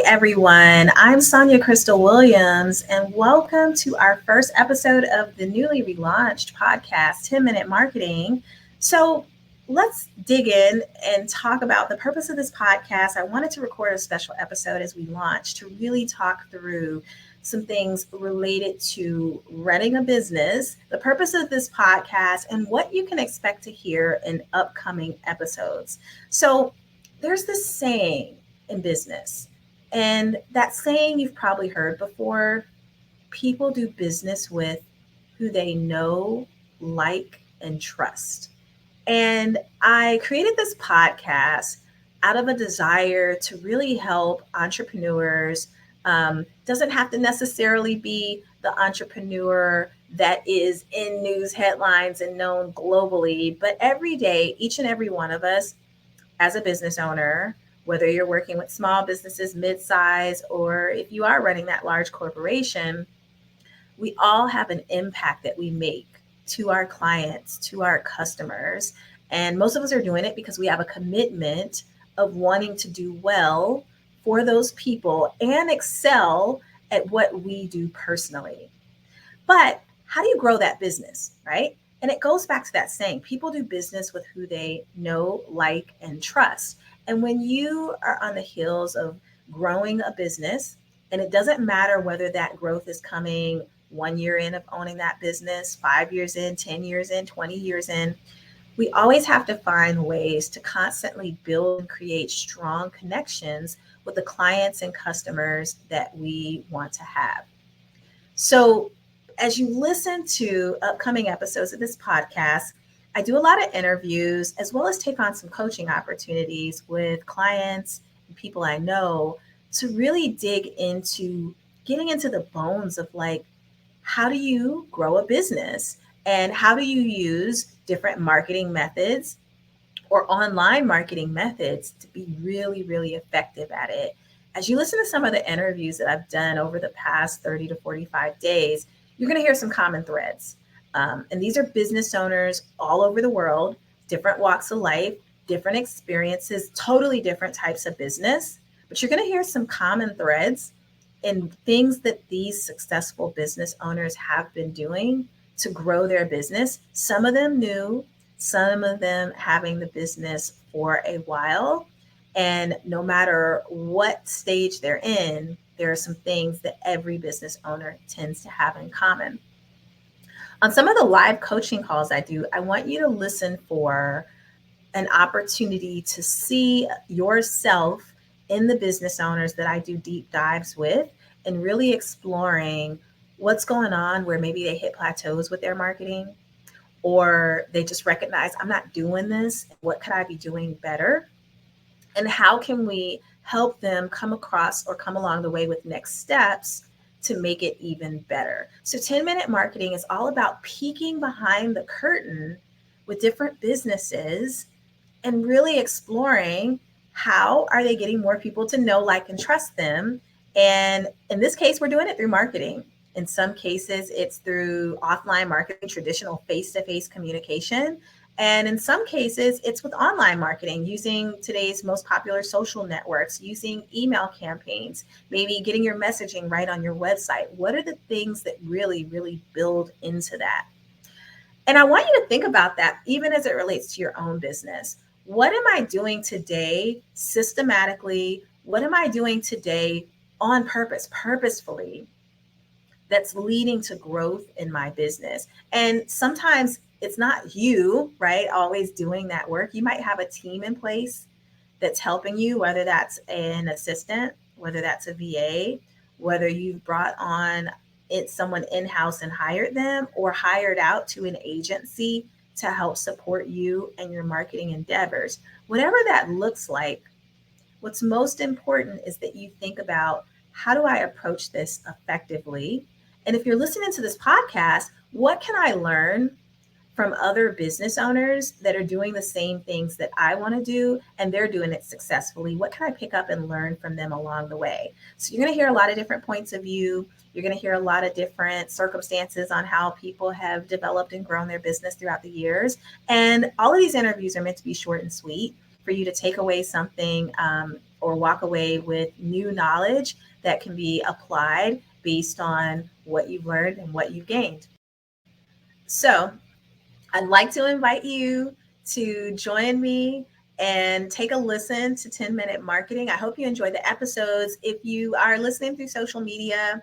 everyone. I'm Sonja Crystal Williams, and welcome to our first episode of the newly relaunched podcast, 10 Minute Marketing. So, let's dig in and talk about the purpose of this podcast. I wanted to record a special episode as we launch to really talk through some things related to running a business, the purpose of this podcast, and what you can expect to hear in upcoming episodes. So, there's this saying in business. And that saying you've probably heard before, people do business with who they know, like, and trust. And I created this podcast out of a desire to really help entrepreneurs. Doesn't have to necessarily be the entrepreneur that is in news headlines and known globally, but every day, each and every one of us as a business owner, whether you're working with small businesses, mid-size, or if you are running that large corporation, we all have an impact that we make to our clients, to our customers. And most of us are doing it because we have a commitment of wanting to do well for those people and excel at what we do personally. But how do you grow that business, right? And it goes back to that saying, people do business with who they know, like, and trust. And when you are on the heels of growing a business, and it doesn't matter whether that growth is coming 1 year in of owning that business, 5 years in, 10 years in, 20 years in, we always have to find ways to constantly build and create strong connections with the clients and customers that we want to have. So, as you listen to upcoming episodes of this podcast, I do a lot of interviews as well as take on some coaching opportunities with clients and people I know to really dig into getting into the bones of like, how do you grow a business and how do you use different marketing methods or online marketing methods to be really, really effective at it. As you listen to some of the interviews that I've done over the past 30 to 45 days, you're going to hear some common threads. And these are business owners all over the world, different walks of life, different experiences, totally different types of business. But you're going to hear some common threads in things that these successful business owners have been doing to grow their business. Some of them new, some of them having the business for a while. And no matter what stage they're in, there are some things that every business owner tends to have in common. On some of the live coaching calls I do, I want you to listen for an opportunity to see yourself in the business owners that I do deep dives with and really exploring what's going on where maybe they hit plateaus with their marketing or they just recognize I'm not doing this. What could I be doing better? And how can we help them come across or come along the way with next steps to make it even better? So 10-minute marketing is all about peeking behind the curtain with different businesses and really exploring how are they getting more people to know, like, and trust them. And in this case, we're doing it through marketing. In some cases, it's through offline marketing, traditional face-to-face communication. And in some cases, it's with online marketing, using today's most popular social networks, using email campaigns, maybe getting your messaging right on your website. What are the things that really, really build into that? And I want you to think about that even as it relates to your own business. What am I doing today systematically? What am I doing today on purpose, purposefully, that's leading to growth in my business? And sometimes it's not you, right, always doing that work. You might have a team in place that's helping you, whether that's an assistant, whether that's a VA, whether you've brought on someone in-house and hired them or hired out to an agency to help support you and your marketing endeavors. Whatever that looks like, what's most important is that you think about, how do I approach this effectively? And if you're listening to this podcast, what can I learn from other business owners that are doing the same things that I want to do and they're doing it successfully? What can I pick up and learn from them along the way? So you're going to hear a lot of different points of view. You're going to hear a lot of different circumstances on how people have developed and grown their business throughout the years. And all of these interviews are meant to be short and sweet for you to take away something or walk away with new knowledge that can be applied based on what you've learned and what you've gained. So I'd like to invite you to join me and take a listen to 10-Minute Marketing. I hope you enjoy the episodes. If you are listening through social media,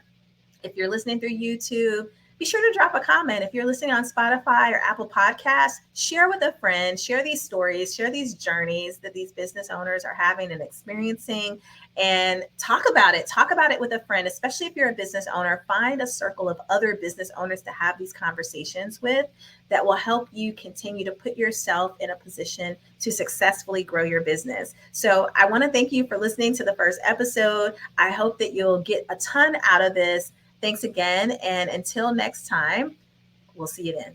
if you're listening through YouTube, be sure to drop a comment. If you're listening on Spotify or Apple Podcasts, share with a friend, share these stories, share these journeys that these business owners are having and experiencing, and talk about it. Talk about it with a friend, especially if you're a business owner. Find a circle of other business owners to have these conversations with that will help you continue to put yourself in a position to successfully grow your business. So I want to thank you for listening to the first episode. I hope that you'll get a ton out of this. Thanks again. And until next time, we'll see you then.